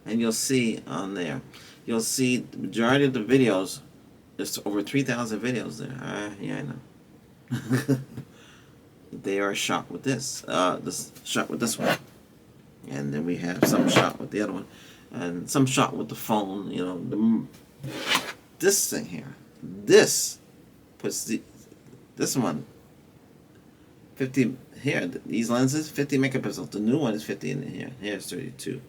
and you'll see on there. You'll see the majority of the videos. There's over 3,000 videos there. Yeah, I know. They are shot with this. This shot with this one, and then we have some shot with the other one, and some shot with the phone. You know, this thing here. This puts this one 50 here. These lenses 50 megapixels. The new one is 50 in here. Here's 32.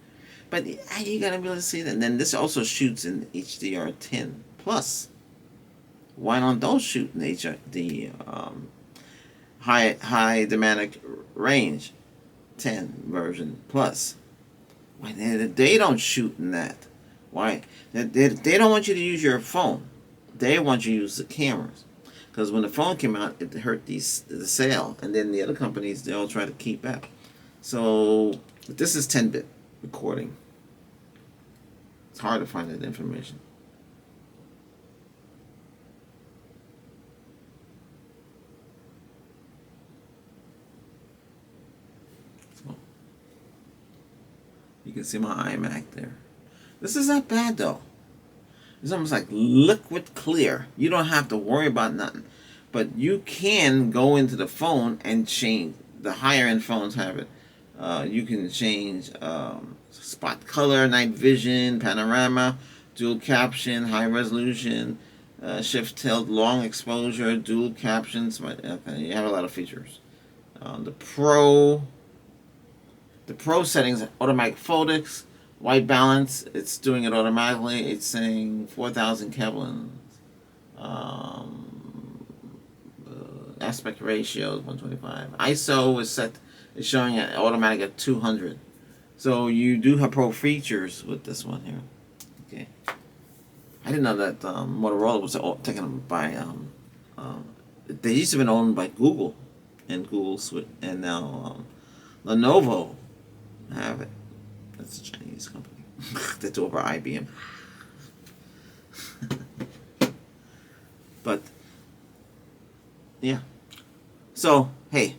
But you gotta be able to see that. And then this also shoots in HDR10 plus. Why don't those shoot in the high dynamic range 10 version plus? Why they don't shoot in that? Why they don't want you to use your phone? They want you to use the cameras. Because when the phone came out, it hurt the sale, and then the other companies, they all try to keep up. So this is 10-bit recording. It's hard to find that information. So you can see my iMac there. This is not bad though. It's almost like liquid clear. You don't have to worry about nothing. But you can go into the phone and change. The higher end phones have it. You can change spot color, night vision, panorama, dual caption, high resolution, shift tilt, long exposure, dual captions. Okay, you have a lot of features. The Pro settings, automatic photics. White balance, it's doing it automatically. It's saying 4,000 kelvins. Aspect ratio is 125. ISO is set. It's showing it automatic at 200. So you do have pro features with this one here. Okay. I didn't know that Motorola was taken by. They used to have been owned by Google, and and now Lenovo have it. That's a Chinese company. That's over IBM. But yeah. So hey,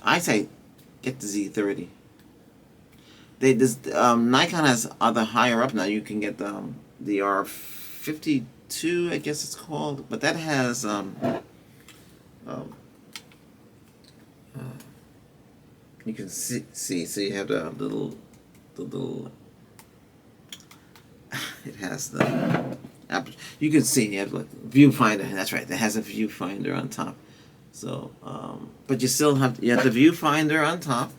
I say get the Z30. Nikon has other higher up now. You can get the R52, I guess it's called, but that has you can see. So you have the little. It has the. You can see you have like viewfinder. That's right. It has a viewfinder on top. So, but you still have the viewfinder on top,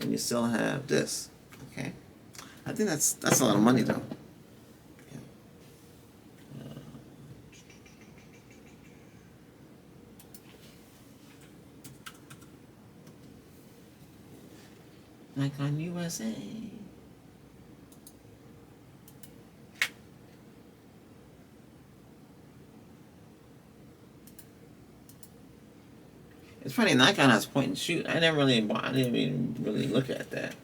and you still have this. Okay, I think that's a lot of money though. Nikon USA. It's funny, Nikon has point and shoot. I didn't even really look at that.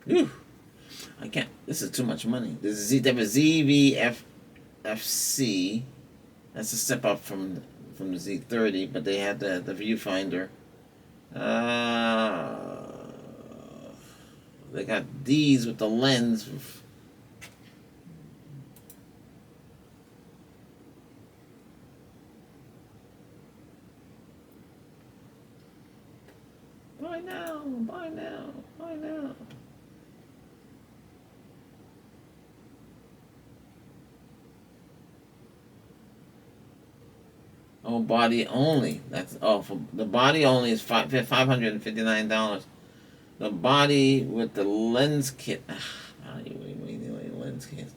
Whew. I can't. This is too much money. There was ZVFC. That's a step up from the Z30, but they had the viewfinder. They got these with the lens. Buy now. Buy now. Buy now. Oh, body only. That's for the body only is $559. The body with the lens kit. Lens kit.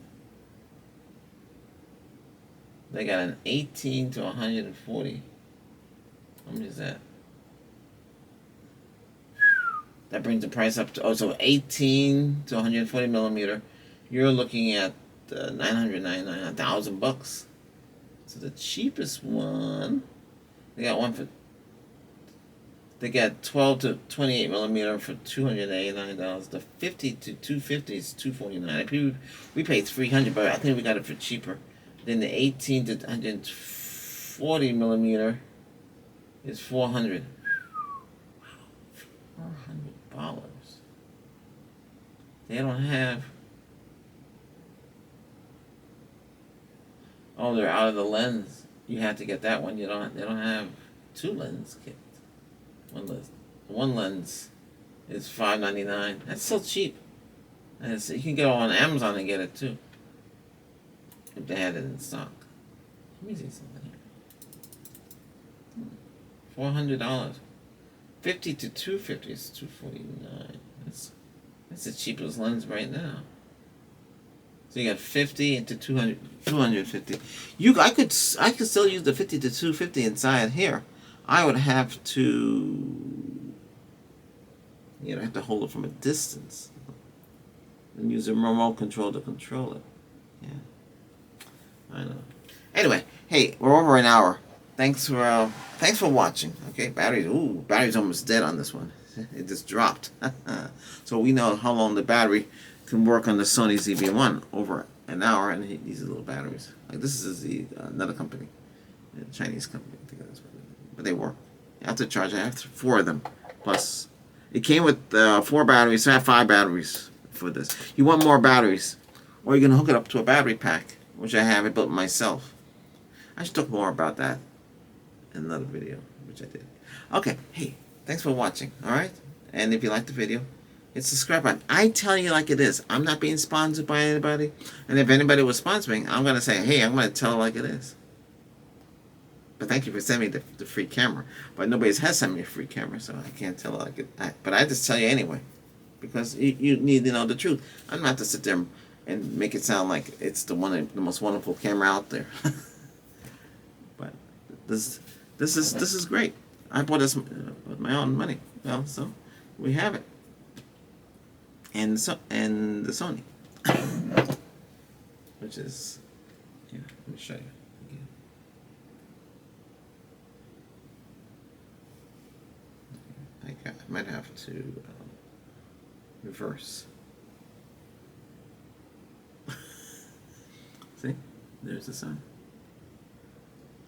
They got an 18 to 140. How much is that? That brings the price up to so 18 to 140 millimeter. You're looking at $999, $1,000. So the cheapest one, they got one for. They got 12 to 28 millimeter for $289. The 50 to 250 is $249. We paid $300, but I think we got it for cheaper. Then the 18 to 140 millimeter is $400. $400. They don't have. Oh, they're out of the lens. You have to get that one. They don't have two lens kits. One lens is $5.99. That's so cheap. And you can go on Amazon and get it too, if they had it in stock. Let me see something here. $400. 50 to 250 is $249. That's the cheapest lens right now. So you got 50 into 250. I could still use the 50 to 250 inside here. I would have to, have to hold it from a distance and use a remote control to control it. Yeah, I know. Anyway, hey, we're over an hour. Thanks for watching. Okay, battery's almost dead on this one. It just dropped. So we know how long the battery can work on the Sony ZV-1 over an hour, and these are little batteries. Like this is another company, a Chinese company. I think that's what. But they work. You have to charge. I have 4 of them. Plus, it came with 4 batteries. So I have 5 batteries for this. You want more batteries, or you're gonna hook it up to a battery pack, which I have. I built myself. I should talk more about that in another video, which I did. Okay. Hey, thanks for watching. All right. And if you like the video, hit the subscribe button. I tell you like it is. I'm not being sponsored by anybody. And if anybody was sponsoring, I'm gonna say, hey, I'm gonna tell it like it is. But thank you for sending me the free camera. But nobody has sent me a free camera, so I can't tell it like it. But I just tell you anyway, because you need to know the truth. I'm not to sit there and make it sound like it's the most wonderful camera out there. But this is great. I bought this with my own money. Well, so we have it, and the Sony, which is let me show you. I might have to reverse. See? There's the sun.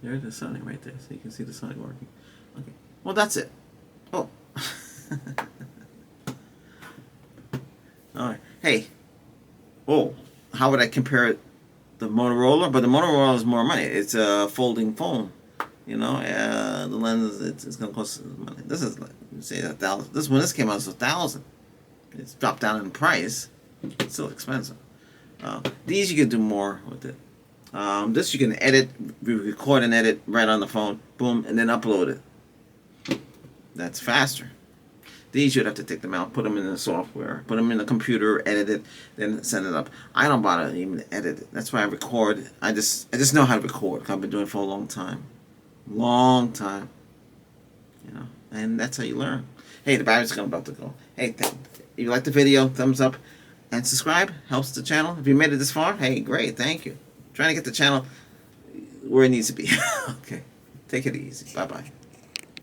There's the sun right there. So you can see the sun working. Okay. Well, that's it. Oh. All right. Hey. Oh. How would I compare it? The Motorola? But the Motorola is more money. It's a folding phone. The lens, it's going to cost money. This is, say, $1,000. When this came out, it's $1,000. It's dropped down in price. It's still expensive. These you can do more with it. This you can edit, record and edit right on the phone. Boom, and then upload it. That's faster. These you'd have to take them out, put them in the software, put them in the computer, edit it, then send it up. I don't bother even to edit it. That's why I record. I just know how to record. I've been doing it for a long time. And that's how you learn. Hey, the battery's about to go. Hey, if you like the video, thumbs up and subscribe. Helps the channel. If you made it this far, hey, great, thank you. Trying to get the channel where it needs to be. Okay, take it easy. Bye-bye.